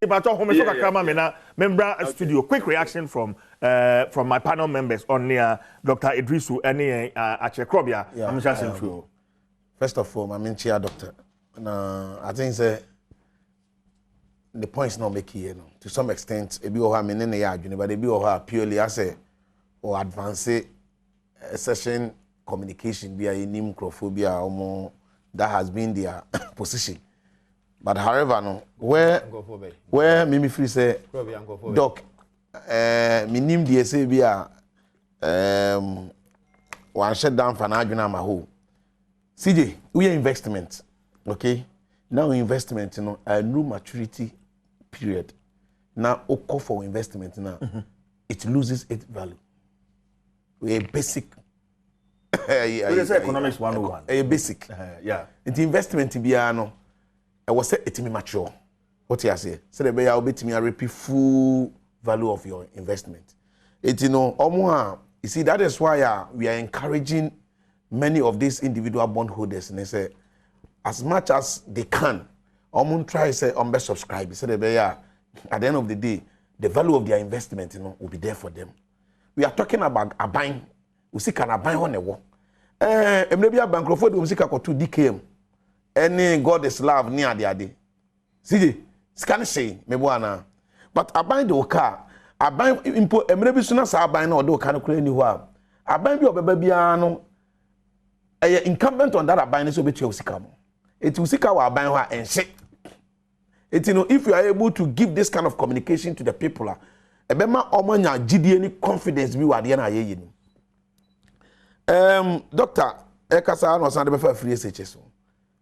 If I talk home, member studio. Quick reaction from my panel members on Dr. Idrisu and Achekrobia. I'm just through. First of all, I'm in chair, doctor. I think the points not make here. To some extent, it be over in the yard, but it be over purely as a or advanced session communication via microphobia or more that has been their position. But however, no, where Mimi Free say, Doc, me name the SABia one shut down for Najuna Maho. CJ, we are investment, okay? Now investment, you know, a new maturity period. Now, call for investment now, it loses its value. We are basic. Economics 101. A basic. Yeah. The investment in Biano, I was said it to me mature. What you say? So the way I'll be to me a repeat full value of your investment. It you know, you see that is why we are encouraging many of these individual bondholders and they say as much as they can, try say subscribe. So the way at the end of the day, the value of their investment, you know, will be there for them. We are talking about a buying. We see can a buy on a war. Maybe a bankrupt we see can 2 DKM. Any God is love near the day. See, scan say me buana. But I buy the car. I buy import. Maybe soon as I buy no do can create anywhere. I buy your baby ano. Incumbent on that I buy so be Usikamo. It Usika will buy her and shit. It you know if you are able to give this kind of communication to the people, ebema omanya gidi any confidence we were the na ye Doctor, Ekasa no sand be for free SHS.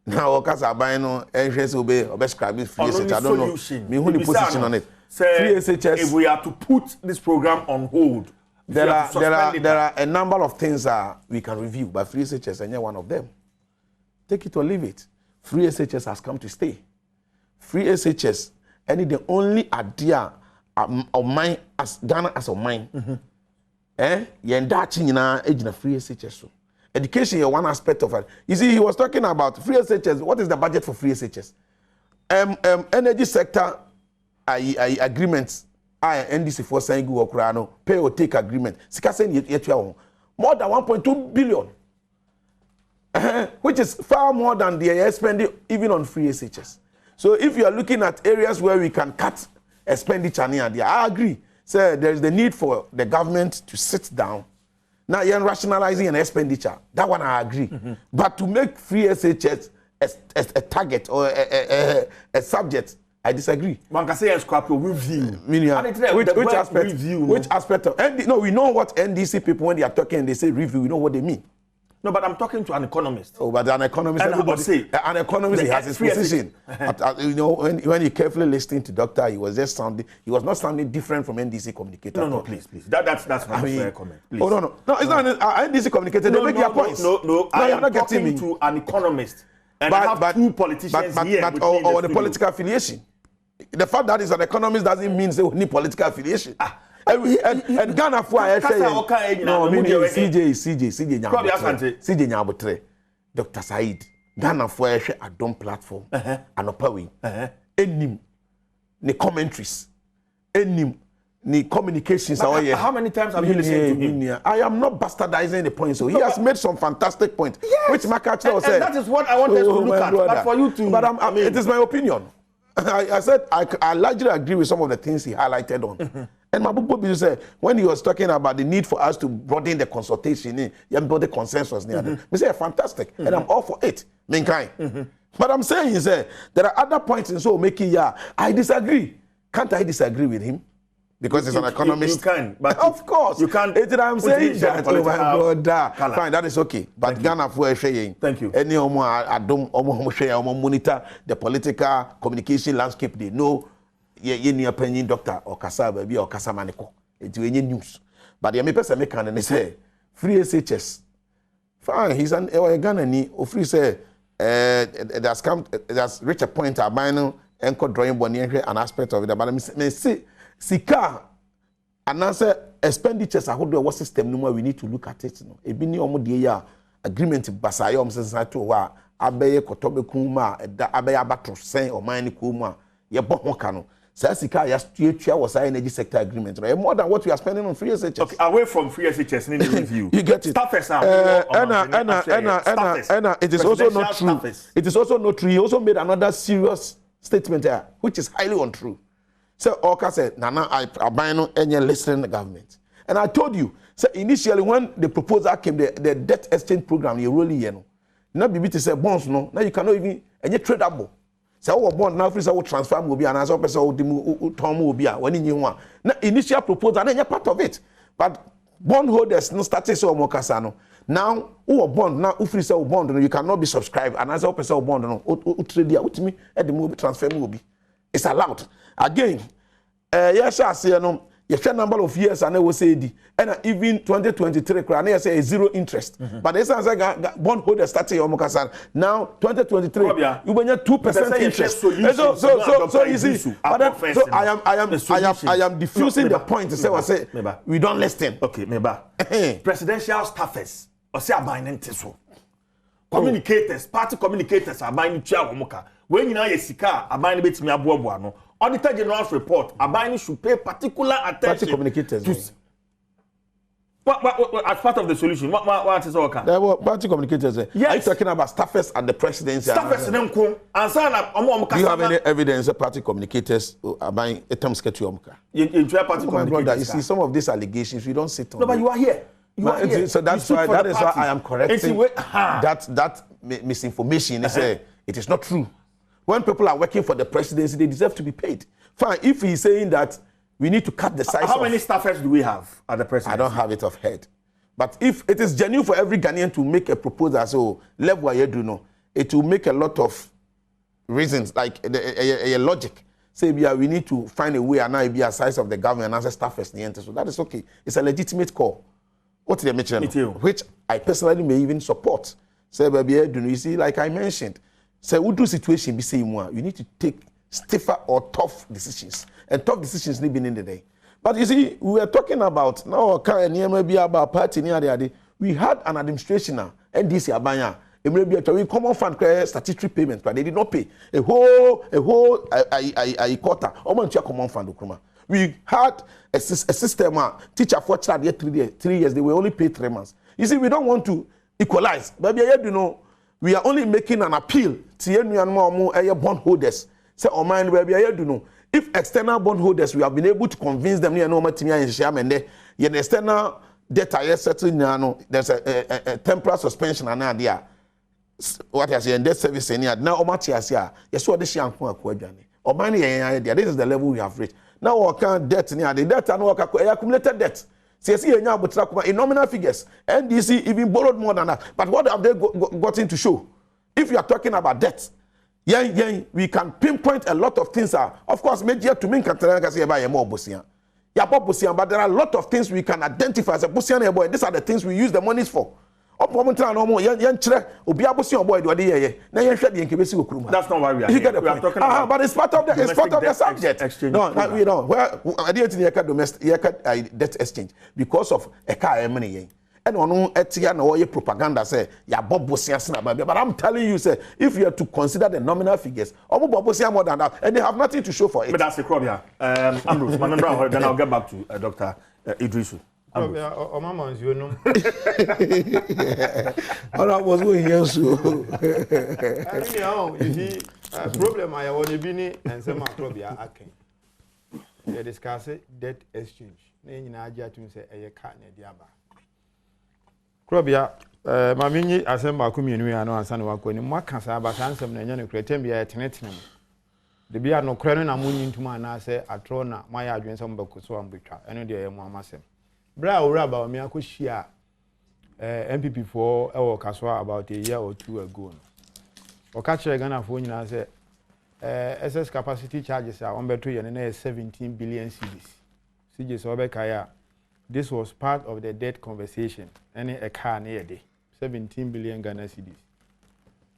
Now Okasa buy no NHS will prescribe free SHS. I don't know. Me who the position on it. Free SHS. If we are to put this program on hold, there are a number of things we can review, but free SHS and one of them. Take it or leave it. Free SHS has come to stay. Free SHS and the only idea of mine as Ghana as of mine. Yendachi na ejina free SHS. Education is one aspect of it. You see, he was talking about free SHS. What is the budget for free SHS? Energy sector agreements. NDC for saying gookrano pay or take agreement. Sika saying more than 1.2 billion, which is far more than the spending even on free SHS. So if you are looking at areas where we can cut expenditure near there, I agree. So there is the need for the government to sit down. Now you're rationalizing an expenditure. That one I agree. But to make free SHS a target or a subject, I disagree. One can say scrap your review. Which aspect? Review, which aspect of no? We know what NDC people when they are talking, they say review. We know what they mean. No, but I'm talking to an economist. Oh, but an economist, everybody say an economist he has his position. You know, when you carefully listening to doctor, he was just sounding. He was not sounding different from NDC communicator. No, please. That's not a fair comment. Please. Oh no, it's not NDC communicator. They make their points. No, I am not talking to an economist. And I have two politicians here. Or the political affiliation. The fact that he's an economist doesn't mean they need political affiliation. And Ghana for I say no, CJ Nyabotre, Dr. Said, Ghana for Adom platform, and Opawi, enim, the commentaries, enim, the communications. How many times have you listened to him? I am not bastardizing the point, so he has made some fantastic point, which Makacho said. That is what I wanted to look at, but for you to. But it is my opinion. I said I largely agree with some of the things he highlighted on. And Mabubu said when he was talking about the need for us to broaden the consultation, build the consensus. We say fantastic, and I'm all for it. But I'm saying is there are other points in so making I disagree. Can't I disagree with him? Because he's an economist. You can, but of course you can't. I'm saying that. Oh my God, fine, that is okay. But Ghana for saying, thank you. Any Adom monitor the political communication landscape. They know ye opinion doctor or Kasa baby or Kasa Maniko. It's any news. But the person make and they say free SHS. Fine, he's an Ghana or free say that's reached a point abino and drawing one an aspect of it. But I say Sika and answer expenditures are what the system no we need to look at it. A bini omo agreement basayom since I told abeye kotobe kuma abeye abatro sen or mine kuma ye bon kano. Sasika was our energy sector agreement, right? More than what we are spending on free SHS. Okay, away from free SHS in the review. You get it. Staffers it is also not true. It is also not true. He also made another serious statement there, which is highly untrue. So Oka said, Nana, I buy no any listening the government. And I told you, so initially when the proposal came, the debt exchange program, you really know. Now BBT said bonds no, now you cannot even any tradable. So our bond now free so transfer will be and as person will be when you want. Now initial proposal, then you're part of it. But bondholders no started so mokasano. Now who bond now who free so bond you cannot be subscribed and as person bond no trade ultimately at the move transfer will be. It's allowed. Again, yes, I say no. The number of years and I will say and even 2023 I say zero interest. But this is like bondholder starting your mokasan. Now 2023 you will get 2% interest. So you see, so I am diffusing the point to say we don't listen. Okay, meba. Presidential staffers or say abiding so. Communicators, party communicators are buying chair moka. When you know yesika abiding bit me abuabuano. No. Auditor General's report, Abani should pay particular attention. Party communicators. To, what, as part of the solution, what is all kind? There were party communicators. Yes. Are you talking about staffers at the presidency? Staffers in them. Do you have any evidence that party communicators are buying a term sketch? You party communicators. You see, some of these allegations, we don't sit on. No, but you are here. So that's why I am correcting that misinformation. It is not true. When people are working for the presidency, they deserve to be paid. Fine, if he's saying that we need to cut the size How many staffers do we have at the presidency? I don't have it off head. But if it is genuine for every Ghanaian to make a proposal, so level you do know, it will make a lot of reasons, like a logic. Say, we need to find a way and now be a size of the government as a staffers. So that is okay. It's a legitimate call. What did they mention? Which I personally may even support. Say, you see, like I mentioned, so we do situation be saying more. You need to take stiffer or tough decisions, and tough decisions need be in the day. But you see, we were talking about now. Maybe about party near the day. We had an administration now, NDC Abanya. It may be a common fund statutory payments, but they did not pay a whole quarter. Almost a common fund. We had a system. Teacher for child 3 years. They will only pay 3 months. You see, we don't want to equalize. But we are only making an appeal to bondholders. Say, oh man, if external bondholders, we have been able to convince them, the external data settling, there's a temporary suspension and idea. What I say, and debt service now, yes, what this young or money, this is the level we have reached. Now, what kind of debt near the debt and accumulated debt. In nominal figures, NDC even borrowed more than that. But what have they gotten to show? If you are talking about debt, we can pinpoint a lot of things. Of course, major to me can say about more Bosian. But there are a lot of things we can identify as a Bosian boy. These are the things we use the monies for. That's not why we are here. We are talking about. But it's part of the subject. Exchange debt exchange because of a car money. And on etia na propaganda say ya bobosia sina ba. But I'm telling you, say if you are to consider the nominal figures, bobosia more than that, and they have nothing to show for it. But that's the crobia. Ambrose, my member, then I'll get back to Dr. Idrisu. Mama's you know. All I was going here so. You see, problem I want to be and some crobia akin. They discuss debt exchange. Then I just say a cat near diaba. Krobia, Mamini, assemble community and no son of when what can say about handsome and creating be a tenetinum. The beer no credit and moon into my say a trona, my address on Bokuso and Bitra, and the Mamma. Brow Rabba, me I share MPP for our Caswa about a year or two ago. Or catch a gun of when I say SS capacity charges are on battery and 17 billion CDs. CJs Obekaya. This was part of the debt conversation. Any a car near day, 17 billion Ghana cedis.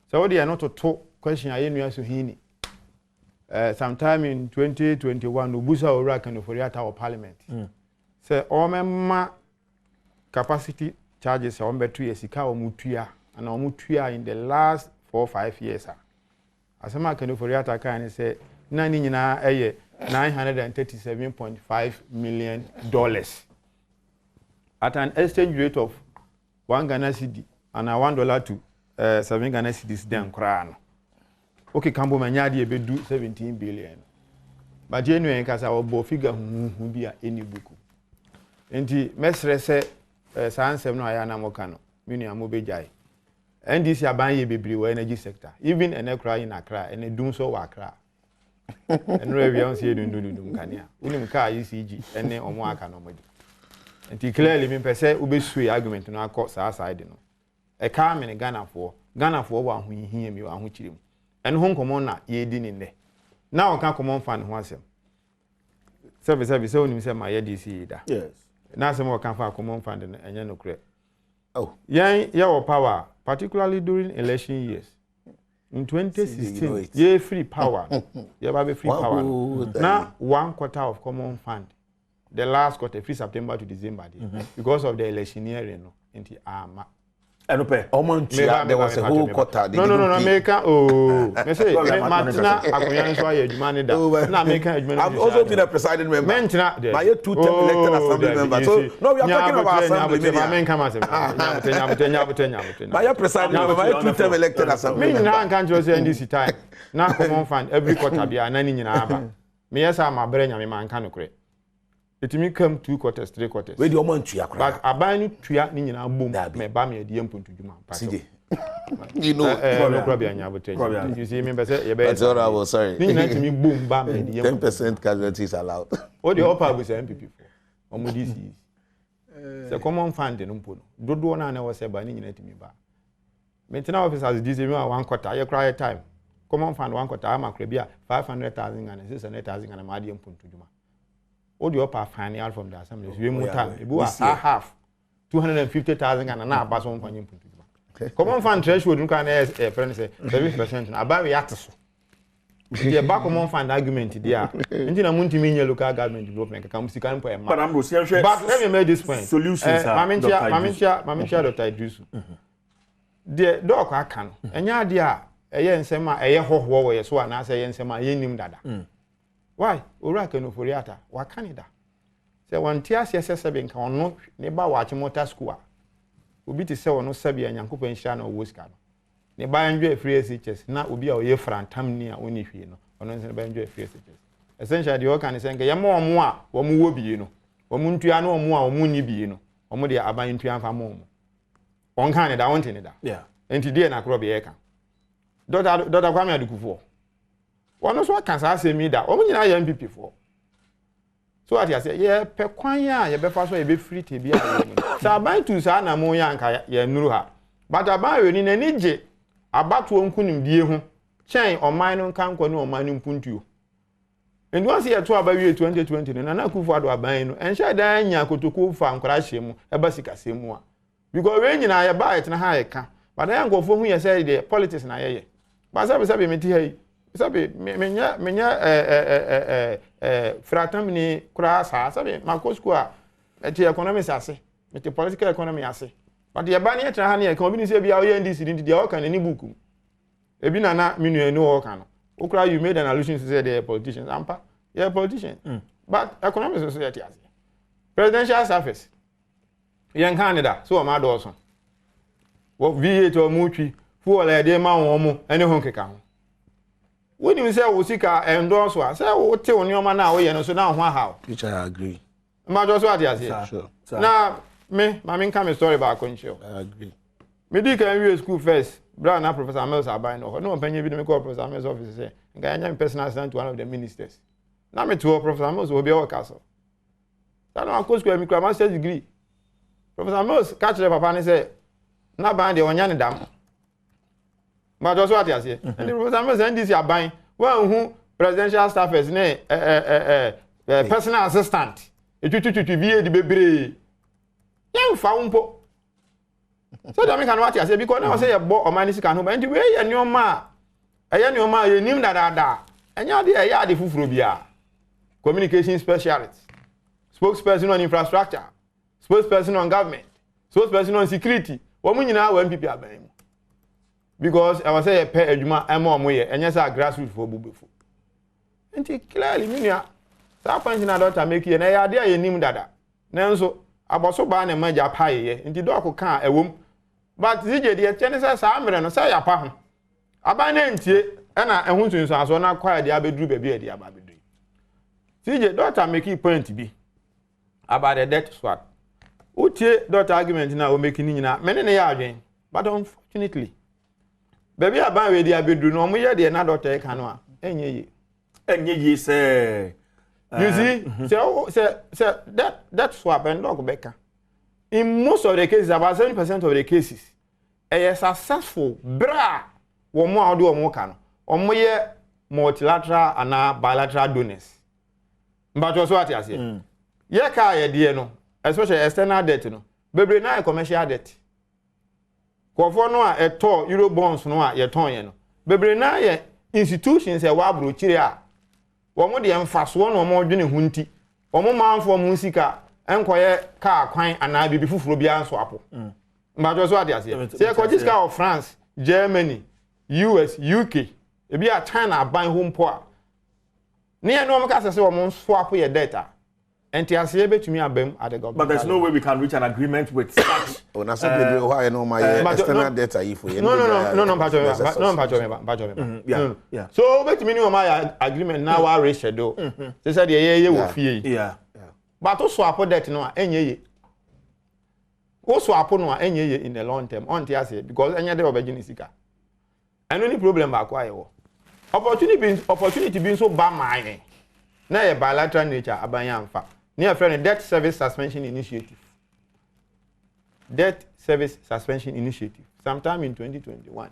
So what they are not to talk question I knew as Hini. Sometime in 2021, Ubusa Orak and Uforiata or Parliament. Say all member capacity charges on battery as Ika or Mutuya and Mutuya in the last 4 or 5 years. As a man can Uforiata can say, Nani $937.5 million at an exchange rate of 1 Ghana cedi and $1 to 7 Ghana cedis then crown. Okay, Cambo Manyadi be do 17 billion. But genuine because our bo figure who be any book. Enti mesre se san sem no aya na mokano. Mini amobejai. And this yaban be energy sector. Even an Accra in Accra and a doom so Accra. And we don't see dum kania. Unim car ECG and then on work no modi. Enti clearly me pese ubesui argument no akọ side no. E car me Ghana for wa hu hia mi wa hu chirim. And home common na ye din in there. Now can common fan who answer. Service so him say my DC da. Yes. Now some can fa common fund and you no correct. Oh. Yeah, power, particularly during election years. In 2016, yeah, free power. Yeah, free power. Now 1/4 of common fund. The last quarter, free September to December, because of the electioneering, into arma. There was a whole quarter. No, America. Oh, me say, Martina, I've also been a presiding member. My 2-term elected assembly member. So, no, we are talking about assembly. My presiding member, my 2-term elected assembly member. Me can't just say this time. Now, common fund every quarter be a nanny in Aba. Me, yes, I'm a brain, I'm a can create. It may come 2 quarters, 3 quarters. Where do you want to but I buy new tria in a boom, me buy me a DM to Juma. You know, no problem. You see, me, that's all I was sorry. Me boom, bam, 10% casualties allowed. What the upper was MPP for? This is the common fund in Umpuno. Do one I was said by Ninja to me. Maintenance officers, this is 1/4. I cry time. Common fund 1/4. I'm a crabia 500,000 and 600,000 and a medium to Juma. All the upper final from the assembly is way more time. I have 250,000 and now pass on for you. Common fund threshold you can say 7%. I buy reactors. The back common fund argument there. Until I'm to mean your local government development can see can point. But I'm but let me make this point. Solutions. Mamentia Dr. Idrisu. The dog I can. And ya dear, a yen sema a year ho so and I say yen sema yenim dada. Why? Uraka no furiata. Wa Canada. Say one tears yes7 can no neighbor watch motor school. Ubi to say no sabia and yankupo and shano whisker. Ne buy enjoy free SHS. Now will be our year for tam near only fee no. Or no enjoy free SHS. Essentially, the organ is saying, Yamo moi, or mu be you know. Or muntiano more or muni be you know. Or modia abayin triumph mom. On Canada, I want in it. Yeah. And today, na crobby eka. Dota Kwame Adukufu. One of what can say me that only I am MPP for. So what I say, yeah, Pequania, you better so be free to be a so I buy to Sana Moyanka, ye Nuha. But I buy in an age about to uncunim dear chain or mine on Kanko no mining puntu. And once year 2020, and I could for buying and shall die Yakutu farm crash him a basic same. Because when I buy it in a high car, but I am go for me, I say the politics and I. But I sabi me sabi menya fratamni kura sa sabi makosko a eti economics ase eti political economy ase but the bani etra ha na e kan obi ni se bia o ye ndc ndi dia o kan ni buku ebi na minu enu o kan okura you made an allusion to say the politicians ampa yeah politician but economic society ase presidential service yan Canada so ma do so wo V8 o mutwi fu ola de ma won mo ene ho nkeka ho when you say Usika endorse one, say what tell you man now we so now how. Which I agree. Ma just what you say. Sure. Now me come a story about Concho. I agree. Me di can we school first. Brown Professor Mills are buying no penny be me call Professor Mills office say. Nga personal assistant to one of the ministers. Now me to Professor Mills will be our castle. That no go school me master's degree. Professor Mills catch the papa and say na ban the onyane dam. But just what you say. And the Professor Mills and this you are buying. Well, who presidential staffers ne personal assistant. Etututu vie di bebre. Yan fa umpo. So that me can what you say because now say you bo omani sika no, but the way you nyoma you nim da. Enya dey ya dey fufuro bia. Communication specialist. Spokesperson on infrastructure. Spokesperson on government. Spokesperson on security. Wo mu nyina wa MPP aban mu. Because I was say pay adwuma emo ye enya say grassroots for bubefo. nti clearly minua that point na doctor make you na ya de ayenim dada nanso aboso ba na maja paye nti doc ka ewom but zije de tiene say sa amre no say ya pa ho aban na ntie na ehun sunsun aso na kwa de abeduru ba bi e de aba beduru zije doctor make point bi about the death swap utie doctor argument na o make ni nyina mene ne ya adwen but unfortunately baby aban we de abeduru no mo ye de na doctor ka no a enye ye say you see say that swap and dog beka in most of the cases about 70% of the cases a successful bra wo mo ado wo ka no omo ye multilateral and bilateral donors but also what you say ye ka ye de no especially external debt no bebre na commercial debt kofo no a eto euro bonds no a ye ton ye no bebre na ye institutions e wa bro chire a wo mo de emfaso no mo dwene hunti wo mo manfo mo sika enkoye ka kwan ana bibi fufuro bia nso apo mbajo so ade ase se ko jiska of France Germany US UK e bia China aban home po a ne no mo ka se wo mo nso apo ye data enti ase betumi abam at the government. But there's no way we can reach an agreement with such. Oh, na so dey why no my external data if we. No, yeah. So betumi ni my agreement now wa reschedule. Say say dey wo fie. Yeah. But to swap debt no enye ye. Wo swap no enye ye in the long term until I say because enye dey obegini sika. And only problem ba kwa ye wo. Opportunity being so bad mine. Na ye bilateral nature abanya amfa. Near friend debt service suspension initiative. Debt service suspension initiative sometime in 2021.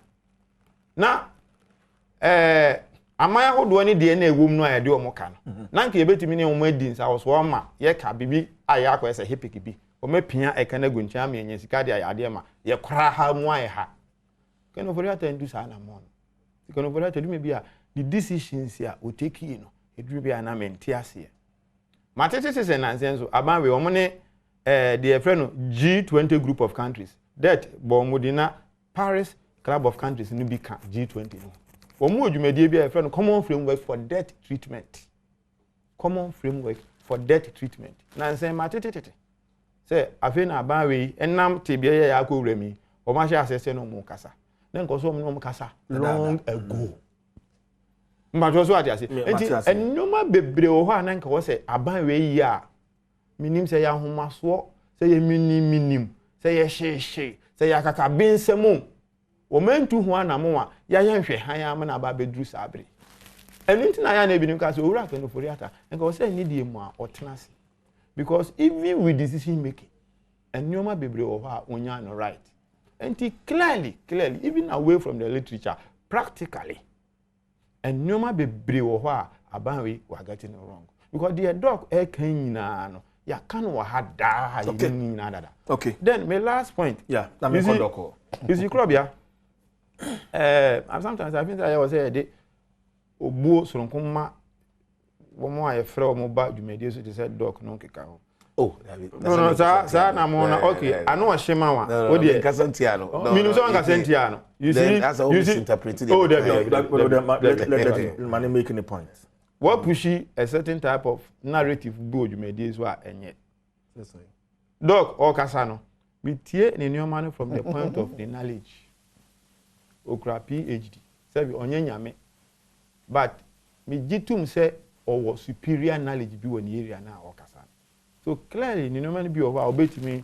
Now amaya ho do ni de na ewom no ayede omo ka no. Na nka ebetimi ne omo adin sa wo so ma ye ka bibi aya akwa ese hepiki bi. Omo pia eka na goncha ma enye sika de ayade ma ye kra ha mu aye ha. Keno for that ndu sa na mo. Keno for that do me bia the decisions here o take you no eduru bia na menti ase. Matete se nansenso aban we omo ne the friend G20 group of countries that bomodina Paris club of countries ni bi ka G20 no. Omo odwumedie bia friend common framework for debt treatment. Common framework for debt treatment. Nansen matete say afi na aban we enam te bia ya akowura mi o ma sha asese no mo kasa. Na nko so mo kasa long ago. Mbajo so ade ase enti enoma bebre wo ho ananka wo se aban we yi a minim se ya homaso se ye minim se ye hye se ya kaka bensemu wo mantu ho anamo a ya yenhwe han am na ba bedru sabre enu nti na ya na ebinim ka se owura ka no foriata nka wo se ni die mu a otenase because even with decision making enoma bebre wo ho a onya no right enti clearly even away from the literature practically and nyoma bebre wo ho a aban we wa getting wrong because the dog e kan nyina no ya kan wo ha da ya nyina dada. Okay, then my last point, yeah, na me kondoko is Krobia sometimes I think I was say de obuo soronkomma wo mo aye frɛ wo mo ba dwumedie so te say dog no keka ho. Oh, no, sir, na mo na okay. I know a shema wa. O de kasantiano. Minu so kasantiano. You see, that's how we interpret it. Oh, let me making a point. What pushy a certain type of narrative go you made this wa enye. That's right. Dog or kasano. We tie ni nyoma from the point of the knowledge. Okra PhD. Say we onye nyame. But me jitum say or superior knowledge bi won area na o kasano. So clearly, you know, many be over obey me.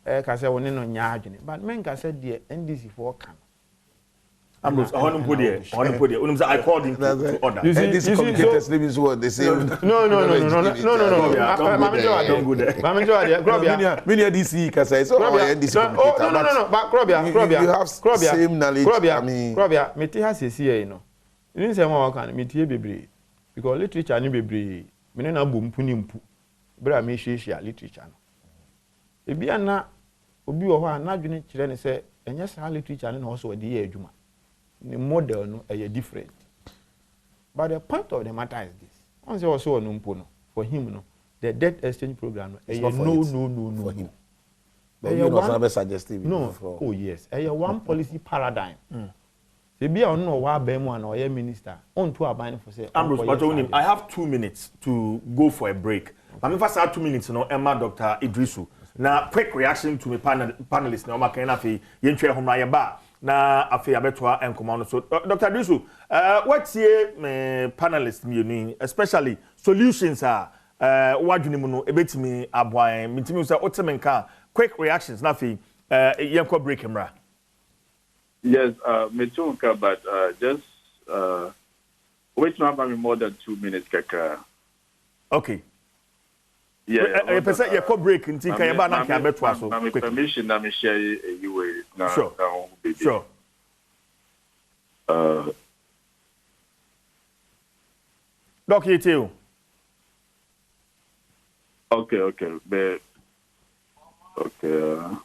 Can say one no nyadwene, but men can say the NDC for can. I'm not. I put there. I called him to order. NDC communicators living is what they say. No. Don't go there. Many DC can say so. NDC communicator. No. But Krobia. You have same knowledge. I mean, Krobia. Me has a see you know. You didn't say more can me tie bebre because literature ni bebre. Me na bu mpu ni mpu. Bra me hwehwea literature no ebia na obi wo ho a na dwene kire ne se enya sa literature no na wo so wadi ye adwuma ni model no e different but the point of the matter is this once you also no mpo no for him no the debt exchange program no e no for him but you know some suggestive no oh yes e one policy paradigm Se bia ono no wa ba mu ana oye minister. On to aban for say. Ambrose, but I have 2 minutes to go for a break. I'm first 2 minutes no Emma Dr. Idrisu. Now quick reaction to me panelists na o maka na fe yentwe homra ye ba na afi abetwa enkomo no so Dr. Idrisu what's here panelists me especially solutions are wadwene mu no ebetimi aboan mitimi say otemenka quick reactions na fe yenko break mra. Yes, Metunka, but just wait now by me more than 2 minutes, Kaka. Okay. Yeah, I person you call break until can you ba na can betwa so. My permission, let me share you now. Sure. Sure. Doc you. Okay, but okay.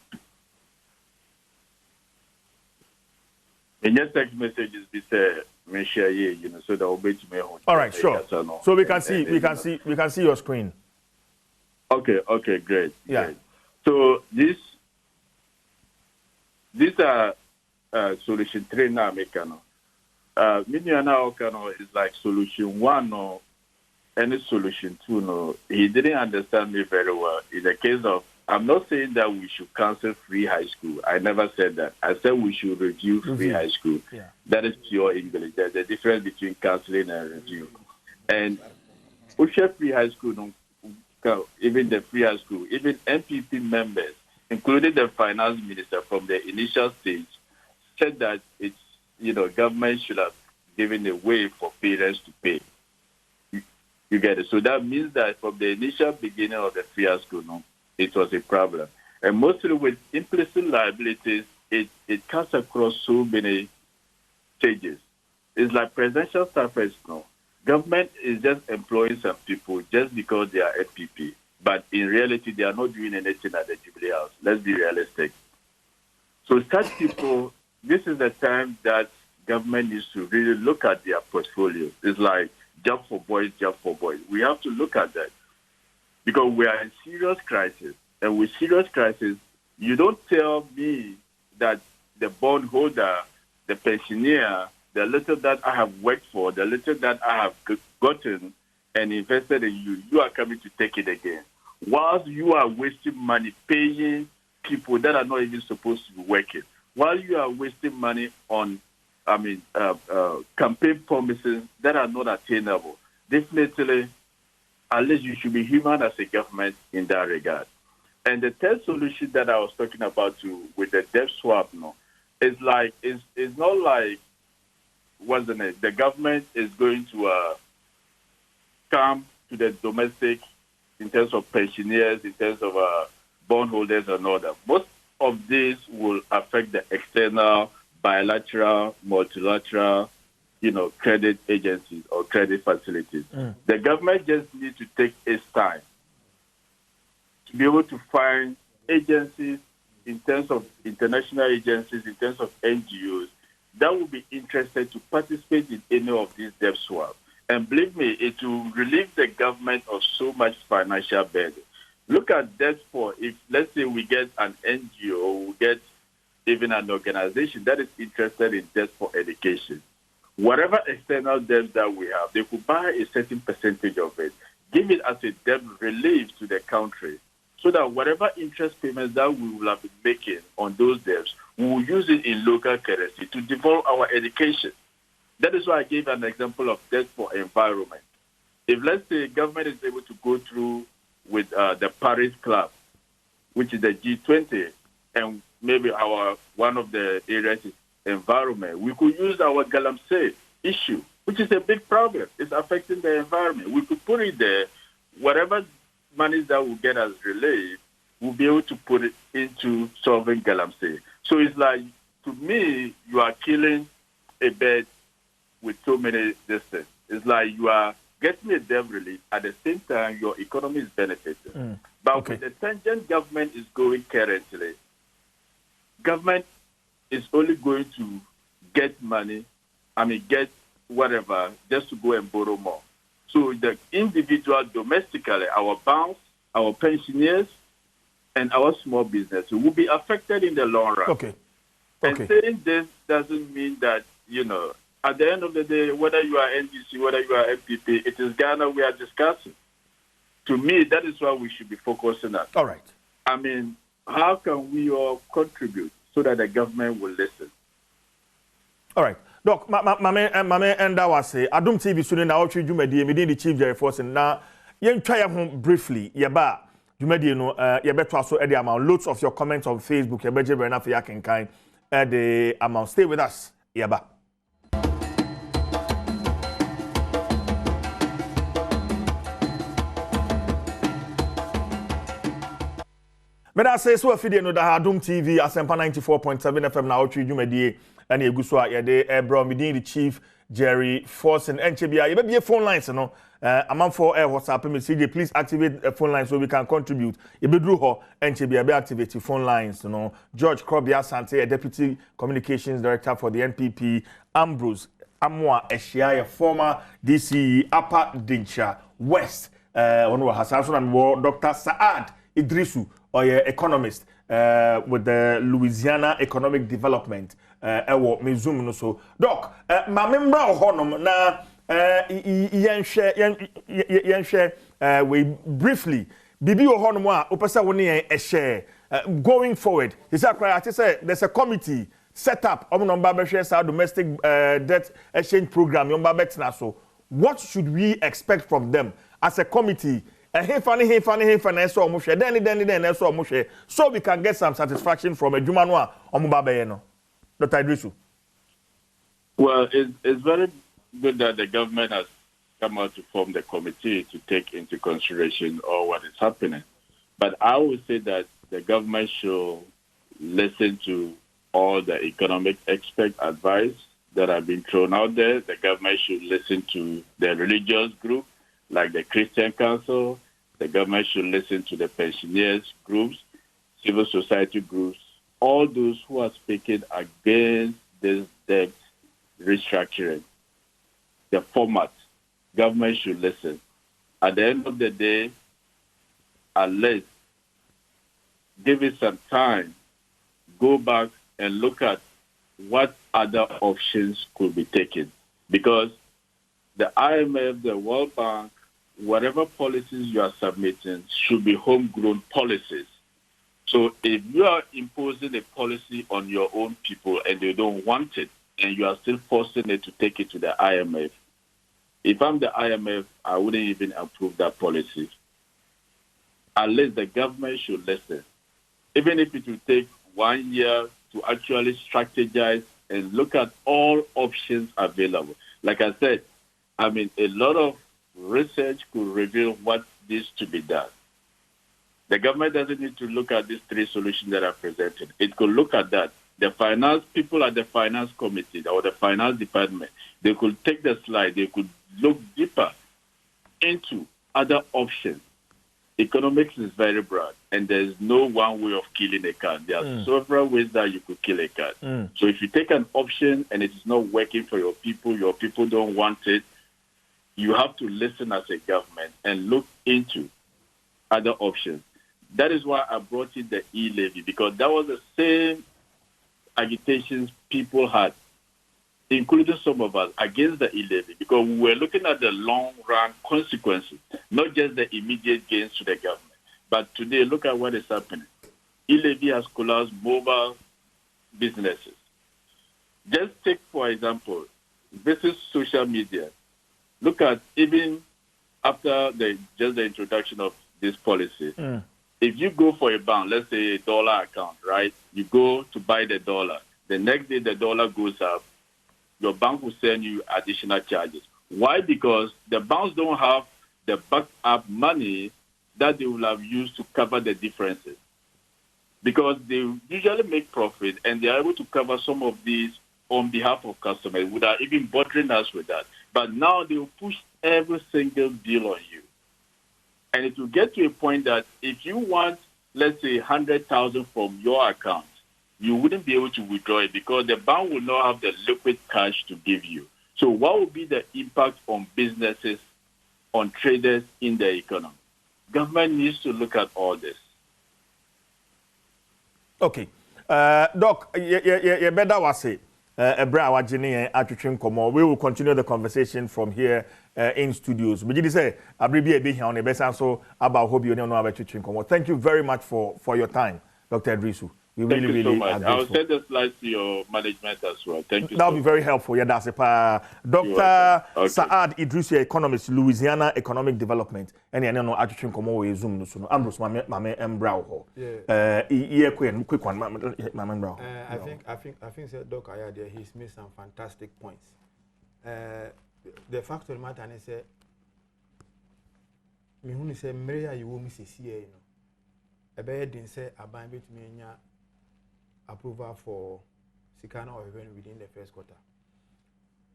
In your text messages, be said, me share you know, so that will be to me. All right, sure. So we can see your screen. Okay, great. Yeah. Great. So these are solution 3 now, Mekano. Miniana is like solution 1 or any solution 2. No, he didn't understand me very well. In the case of, I'm not saying that we should cancel free high school. I never said that. I said we should review free high school. Yeah. That is pure English. There's a difference between canceling and review. And free high school, even the free high school, even MPP members, including the finance minister from the initial stage, said that it's, government should have given a way for parents to pay. You get it? So that means that from the initial beginning of the free high school, it was a problem. And mostly with implicit liabilities, it cuts across so many stages. It's like presidential staffers now. Government is just employing some people just because they are FPP. But in reality, they are not doing anything at the Jubilee House. Let's be realistic. So such people, this is the time that government needs to really look at their portfolio. It's like job for boys. We have to look at that. Because we are in serious crisis. And with serious crisis, you don't tell me that the bondholder, the pensioner, the little that I have worked for, the little that I have gotten and invested in you are coming to take it again. Whilst you are wasting money paying people that are not even supposed to be working, while you are wasting money on, campaign promises that are not attainable, definitely, at least you should be human as a government in that regard. And the third solution that I was talking about with the debt swap, it's not like, wasn't it? The government is going to come to the domestic in terms of pensioners, in terms of bondholders and all that. Most of this will affect the external, bilateral, multilateral, credit agencies or credit facilities. The government just needs to take its time to be able to find agencies in terms of international agencies, in terms of NGOs, that will be interested to participate in any of these debt swaps. And believe me, it will relieve the government of so much financial burden. Look at debt for, if let's say we get an NGO, or we get even an organization that is interested in debt for education. Whatever external debt that we have, they could buy a certain percentage of it, give it as a debt relief to the country, so that whatever interest payments that we will have been making on those debts, we will use it in local currency to develop our education. That is why I gave an example of debt for environment. If, let's say, government is able to go through with the Paris Club, which is the G20, and maybe one of the areas is environment, we could use our Galamsey issue, which is a big problem. It's affecting the environment. We could put it there. Whatever money that we get as relief, we'll be able to put it into solving Galamsey. So it's like, to me, you are killing a bird with so many distance. It's like you are getting a debt relief, at the same time your economy is benefiting. But with the tangent government is going currently, government is only going to get money, get whatever, just to go and borrow more. So the individual domestically, our banks, our pensioners, and our small business will be affected in the long run. Okay. And saying this doesn't mean that, at the end of the day, whether you are NDC, whether you are MPP, it is Ghana we are discussing. To me, that is what we should be focusing on. All right. I mean, how can we all contribute so that the government will listen? All right. Doc, Mame Nnawotwi, Adom TV student Nnawotwi Jumedi, me the chief Jerry Forson. Now, yen try home briefly. Yeba, Jumedi, yebe so the amount. Loads of your comments on Facebook. Yebe je very for yakin kind. The amount. Stay with us. Yeba. But I say so if you know that Adom TV Asempa 94.7 FM Nnawotwi Jumedi and Eguswa yede ebro me the chief Jerry Forson Enchebia you be phone lines no amount for WhatsApp message please activate the phone line so we can contribute you be do ho Enchebia be activate the phone lines George Krobia Sante deputy communications director for the NPP Ambrose Amwa Eshia former DCE Upper Dincha West one was Hassan and Dr. Saad Idrisu or economist with the Louisiana Economic Development me zoom no so doc ma membra honom na yen share we briefly bibi honom a opesa woni yen share going forward is that right I say there's a committee set up number be share domestic debt exchange program number betina so what should we expect from them as a committee so we can get some satisfaction from a Jumanwa or Dr. Idrisu. Well, it's very good that the government has come out to form the committee to take into consideration all what is happening. But I would say that the government should listen to all the economic expert advice that have been thrown out there. The government should listen to the religious group, like the Christian Council. The government should listen to the pensioners groups, civil society groups, all those who are speaking against this debt restructuring. The format, government should listen. At the end of the day, at least give it some time, go back and look at what other options could be taken. Because the IMF, the World Bank, whatever policies you are submitting should be homegrown policies. So if you are imposing a policy on your own people and they don't want it, and you are still forcing it to take it to the IMF, if I'm the IMF, I wouldn't even approve that policy. Unless the government should listen. Even if it will take 1 year to actually strategize and look at all options available. Like I said, I mean, a lot of research could reveal what needs to be done. The government doesn't need to look at these three solutions that are presented. It could look at that. The finance people at the finance committee or the finance department, they could take the slide, they could look deeper into other options. Economics is very broad, and there's no one way of killing a cat. There are several ways that you could kill a cat. So if you take an option and it is not working for your people don't want it, you have to listen as a government and look into other options. That is why I brought in the e-levy, because that was the same agitations people had, including some of us, against the e-levy, because we were looking at the long-run consequences, not just the immediate gains to the government. But today, look at what is happening. E-levy has collapsed mobile businesses. Just take, for example, visit social media. Look at even after the introduction of this policy. If you go for a bank, let's say a dollar account, right? You go to buy the dollar. The next day the dollar goes up, your bank will send you additional charges. Why? Because the banks don't have the backup money that they will have used to cover the differences. Because they usually make profit and they are able to cover some of these on behalf of customers without even bothering us with that. But now they will push every single bill on you. And it will get to a point that if you want, let's say, 100,000 from your account, you wouldn't be able to withdraw it because the bank will not have the liquid cash to give you. So what will be the impact on businesses, on traders in the economy? Government needs to look at all this. Okay. Doc, you better was say. Ebra Wajini Atwitwin Komo. We will continue the conversation from here in studios. But you say Abribi be here on the best so about hope you know about Atwitwin Komo. Thank you very much for your time, Dr. Idrisu. We Thank you so much. are I'll grateful. send the slides to your management as well. Thank you. That'll be very helpful. Yeah, that's it. Dr. Saad Idrisu, economist, Louisiana Economic Development. And I know Atwitwin Komo we Zoom no so. Ambrose Mame Embrow. Quick one, Mame Embrow. I think said Doc Aya there he's made some fantastic points. The fact of the matter is say me who say Maria you will miss here, you know. A bed didn't say aban bit me approval for Sikana or even within the first quarter.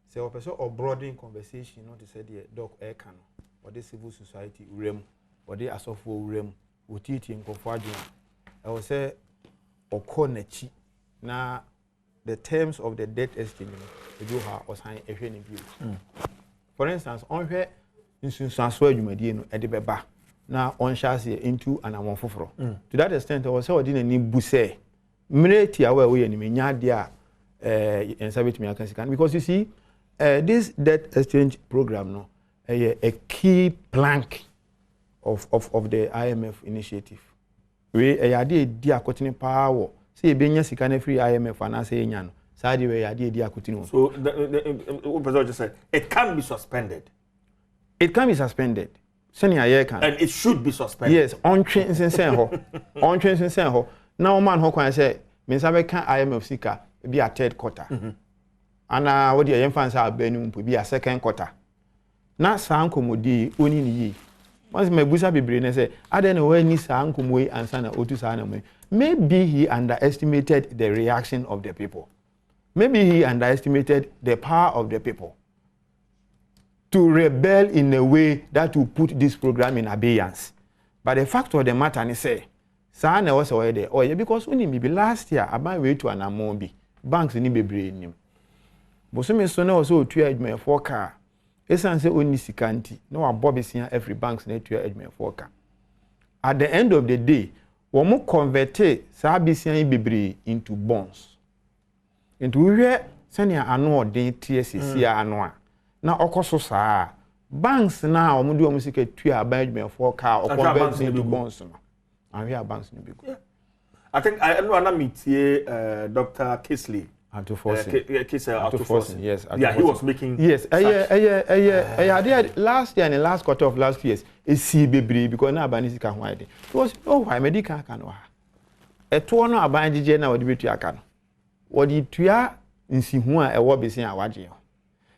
So a person or broadening conversation, not to say the Doc Aircan or the civil society rem or the asofo rem utiti in Kofadua. I will say or Konechi. Now the terms of the debt exchange you do have or sign a training view. For instance, on here instance where you may do at the beba. Now on chassis into an amount for. To that extent, I was so didn't need busse. Minute away we any nyadia and sabit me can because you see this debt exchange program no a key plank of the IMF initiative. We a dia continuing power. See benya sikane free IMF and I say nyano. Sadi we dia continue. So the president just said it can be suspended. It can be suspended. Senior year can. And it should be suspended. Yes, on trains in Senho. On trains in Senho. Now, man, how can I say, Mensabe can IMF Sika be a third quarter. And what the infants are Benum will be a second quarter. Not Sankomodi, Unini. Once my busa be brain say, I don't know when Nisa Ankumwe and Sana Otusaname. Maybe he underestimated the reaction of the people. Maybe he underestimated the power of the people to rebel in a way that will put this program in abeyance. But the fact of the matter is say, Sana was already oh yeah, because when maybe last year about way to an amount banks ni be brain. But some so now also 2 edge for car. Esan say only sikanti. No Bobby senior every banks need 2 edge for car. At the end of the day, we mo convert Sabisian Bibri into bonds. Into where senior annual day TSC annual. Now, okoso sa banks now we do almost like 2 abandonment for car or convert into bonds. And we are banks in big. I think I know meet Dr. Kisley. Yes. Yeah, he was making. Yes, last year and the last quarter of last year, it's CBB because now Banisi can wide. It was why medical can. A 2 no abandoned now would be to Akan. What did you in Sihua a wobby in Awaji?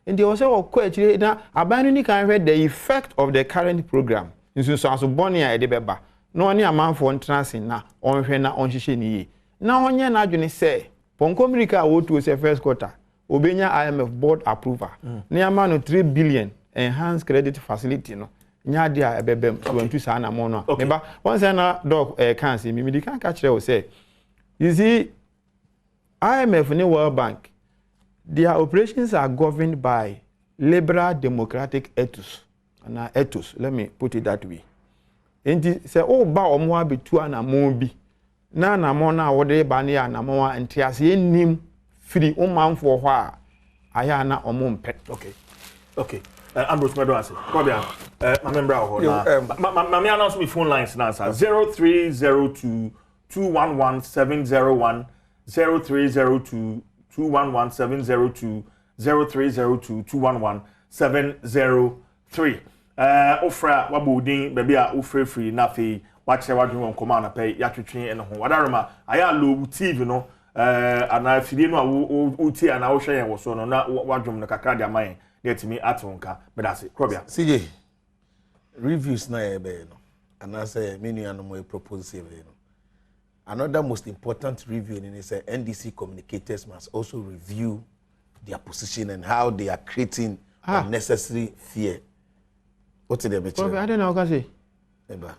And they also quite now abandoning can read the effect of the current program. In Susan Bonia Edebeba. No any amount for entrancing now on Fena on Shishini. Now on your Najuni say, Ponkomrika would to say first quarter. Obenya IMF board approval. Near man of 3 billion enhanced credit facility. No, Nyadia Ebem 20 sana mono. Remember, once I dog can't see me, can't catch it. Say, you see, IMF and the World Bank, their operations are governed by liberal democratic ethos. And ethos, let me put it that way. And say, oh, ba omwa be 2 and a mobi. Na mona wode bania na moa entiase nim free man for hwa aya na omompe. Okay. Ambrose Medoase. Kobia. My member ho na. Me announce me phone lines now sir. 0302 211 701 0302 211 702 0302 211 703. Ofra wabudin baby a ofre free na fe watch wadwon on command na pay yatwetwe en ho wadarema aya low TV no ana fidie no a uti ana wo hwe wo so no na wadwom no kakra dia man na etimi atonka bedase krobia CJ reviews na ebe no ana say menu anu mo propose no another most important review is NDC communicators must also review their position and how they are creating unnecessary fear. What's the matter? I don't know what I say. Neighbor.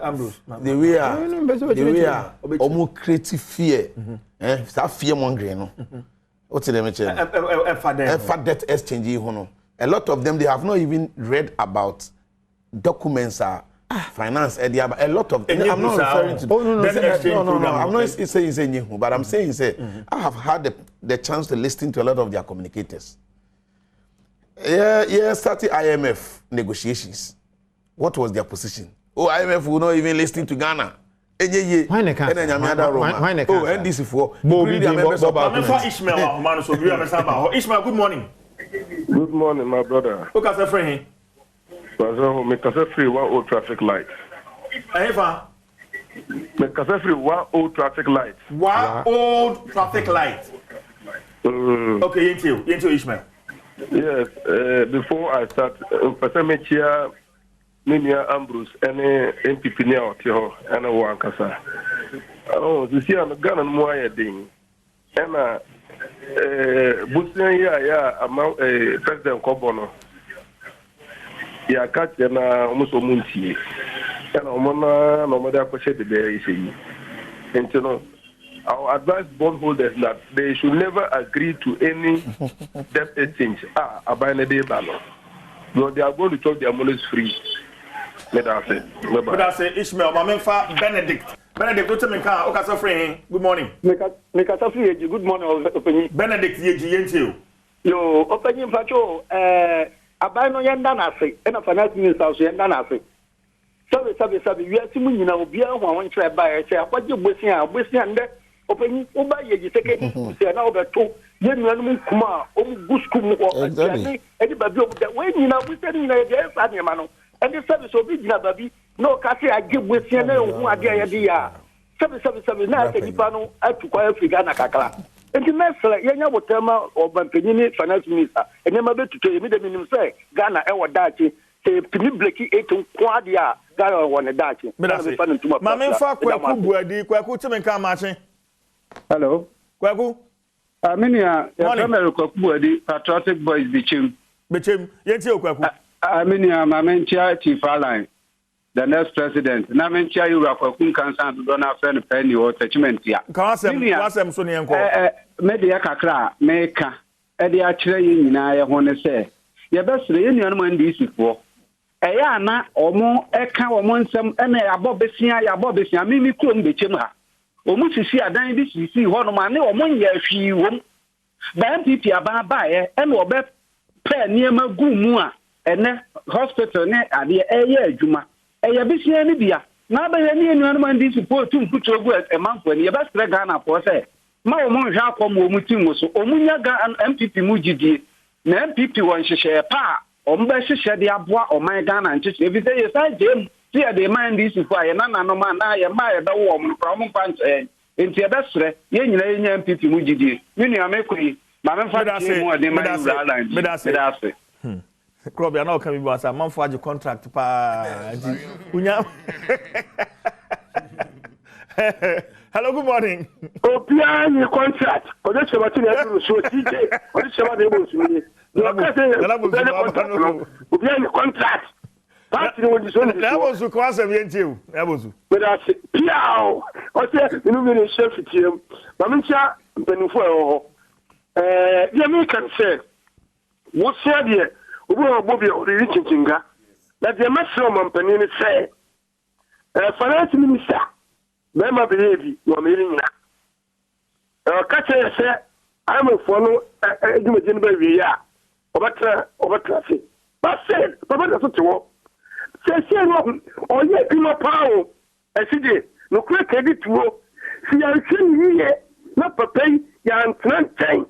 Ambrose. The way are almost creative fear. That fear mongering. No. What's the matter? Debt exchange. A lot of them they have not even read about documents finance a lot of I'm not referring to no I'm not saying but I'm saying I have had the chance to listen to a lot of their communicators. Started IMF negotiations. What was their position? IMF will not even listen to Ghana. Why not? NDC for Ishmael, good morning. Good morning, my brother. Who can say free? Make us free 1 old traffic light. Make us free 1 old traffic light. 1 old traffic light. Okay, you Ishmael. Yes, before I start, Pasamechia, Minia Ambrose, and MPP Nnawotwi, and a one Kasa. Oh, this year I'm Ghana Moya Ding. And Busia, among President Kobono. Ya catch and almost Munti. And Omona, no matter what the berry say. And you know, our advice bondholders that they should never agree to any debt exchange. A binary ballot. No, they are going to talk their money free. Let us say Ishmael, my man, Benedict. Benedict, go to me car. Okay, so free. Good morning. Make us free. Good morning, Opinion. Benedict, you. Yo, Opinion Pacho. Abano yanda nase. Ena finance minister also yanda nase. Sabe. You are seeing you know be a one try buy. Say, what you busia nde. Opinion. Oba ye second. Say na oba two. Ye nanu kuma. Gusku mu. Exactly. Anybody that when you know we say you know there is any man. And the service will be Baby. No, Cassie, I give with you who are there. Sabe. Now, I Pano, I took a Figana Kakla. And the next, Yana would tell me or Bampini finance minister, and never to tell me the minimum say, Ghana, our Dachi, say, Pini Blakey, 8 Quadia, Ghana, one a Dachi. Mamma, fuck, Kwaku, to me, come marching. Hello, Kwaku. Armenia, America, patriotic boys, Bichim, yet you, Kwaku. Armenia, Mamentia, Chief Align, the next president. Namentia, you are for Kunkansan to Donna Friend Penny or Touchment. Kasem Sunian, Media Kakra, Meka, Eddie Actually, in I want to say. Your best reunion when this is for. Ayana or more, Eka or Monsum, and Bobbisia, Mimi Kum the Chimha. Or Musisi, I dine this, you see, one of my name or 1 year she won't. Ban people about buy and or bet pen near Magumua. And hospital ne ade adwuma bisia ne bia na ba ye ne nuanum ndi support tun kuto go e manfo ne ye ba stre Ghana for say ma o mo hwa akom o mu tim so o mu nya ga MPP mu gidie na MPP won hyehyɛ pa o mba hyehyɛ de aboa o man Ghana nkyekye ebi say ye sai jem ti ye de man ndi support ye na no ma na ye ma ye be wo mo pro mo pan enti ye be stre ye nyina ye nya MPP mu gidie me nua me koyi ma me fa de mu de man line me da se Club, you are not coming back. Man for the contract, pa. Hello, good morning. Oh, Pian, your contract. Or that's what you have to show TJ. Or that's what you want to do. Your contract. That's what you want to do. That was the course of you. That was. But I said, Piao. I said, you know, you're a chef with him. Mamicha, Benufu. The American said, what's the idea? Ubu Bobby or the Richinga, that the maximum penny say, finance minister, Mama Baby, you are meeting now. Catcher said, I'm a follow Edmund Baby, over traffic. But said, Papa, that's what say, or yet, no power. I said, no quick edit to work. See, I see here, not for pay, young plantain.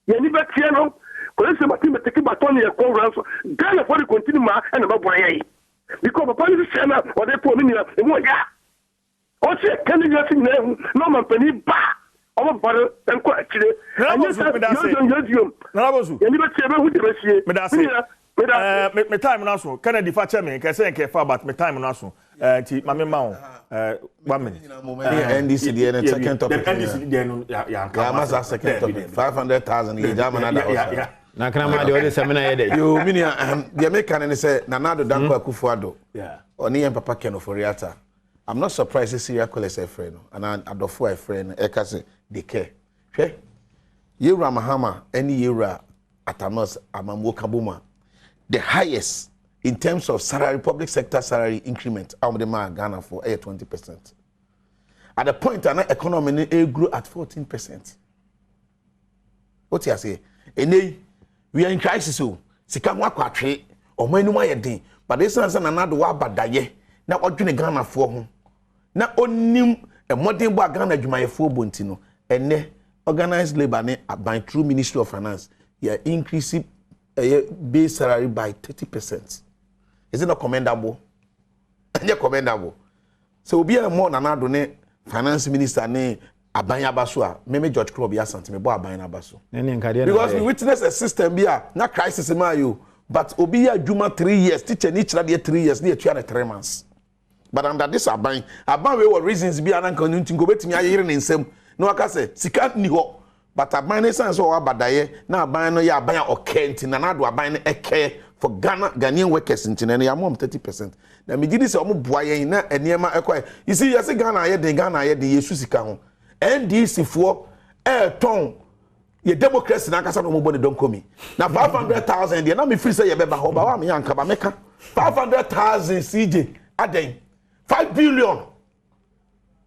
You never know. Police are taking baton here, Ghana for the continue and about why. Because the police channel or they put me up in 1 year. Also, can you just name no man penny back? Our brother and quite actually. And you said, you never say who the me time naso Kennedy fache me ke say nke fa but me time naso ti mame ma 1 minute NDC the second topic NDC the no ya masa second topic 500,000 ye jama na da na kana ma de ode seminar ye de yo minia the American ne say Nanado Danko Akufo-Addo oni en papa Ken Oforiatta. I'm not surprised to see Yakole say friend and Adofo a friend e ka say they care hwe Yewra Mahama any Yewra Atanos Amamwo Kabuma. The highest in terms of salary, public sector salary increment, I'm the man Ghana for 20%. At the point, our economy grew at 14%. What you say? We are in crisis. So, Sikamwa Quatre, or Menuma Yadin, but this is another Wabadaye. Now, what do you Ghana for home? Now, only a modern Ghana Jumaya for Bontino, and ne organized labor by through Ministry of Finance, yeah, increasing base salary by 30%. Is it not commendable? Yeah, commendable. So, be a more than I finance minister ne Abanya Basua, maybe George Krobi Asante, me bo Abanya Basu. Because we witness a system bia na crisis ma you, but obiya juma 3 years, teacher each 3 years, near 3 months. But under this Abanya we were reasons bia na kan ntingo betimi ayere ne nsem. No aka say sika ni ho, but Abanya sense so abadaye na Abanya no ya Abanya okenti na na do Abanya eke for Ghanaian workers in China, ya mom 30%. Na me gidi say omo boa yen na eniema ekwa. You see, you say Ghana ye den Yesu sika ho. NDC for ton ye democracy na kasa no mo bone don komi. Na 500,000 dey na me free say ye beba ho ba wa me yanka ba meka. 500,000 CJ aden 5 billion.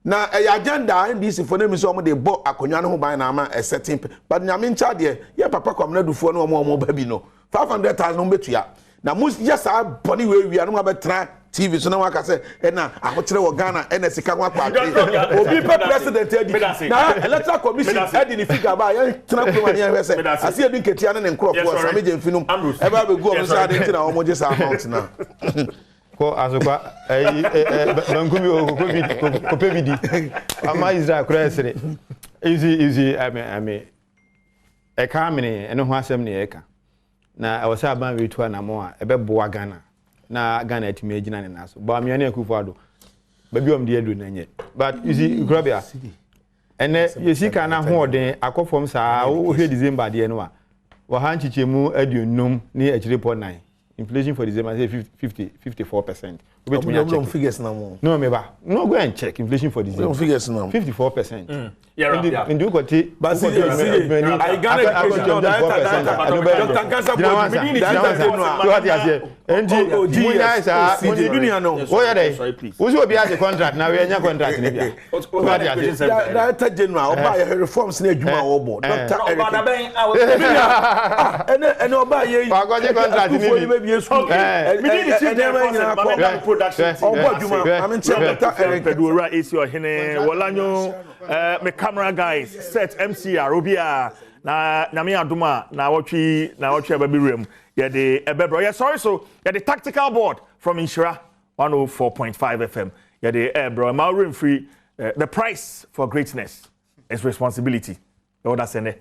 Na agenda NDC for them so mo dey bo akonwa no ho ban na ma a certain but nyame ncha de ye papa kwamna dufo no mo ba bi no 500,000 no betua. Na mus just a body we no ma betra TV so na waka say na akotire wo Ghana na sika kwa kwa obi pe president edi na electoral commission edi ni figure ba ya tena kuma ne ya say asi edi nketia ne nkrofo so meje mfinum e ba be go mo say adi ntina o mo je sa amount na ko azokwa bankumi ko pebidi ama Israel kresere easy I mean e ka mene ene ho asem ne e ka na e wo say aban we tu na mo a e be boa Ghana na Ghana etime agina ne naso ba me na Akufo-Addo ba bi om de adu na nye but you see Grabia ene yesika na ho den akofom saa wo hwe December de no a wo han chichemu aduonum ni achire po 9 inflation for December say 54%. We figures now. No, no, go and check inflation for December. Figures now. 54%. Yeah, in do quality. But see, I got contract now. We are contract. Director General, buy reforms near Juma Obo. Doctor Pedura is your hene Walanyo me camera guys set MCR Obia na Nyame Adoma Nnawotwi Babirem yeah the ebebro yeah sorry so yeah the tactical board from Inshira 104.5 FM yeah the bro Maureen free the price for greatness is responsibility. What that's in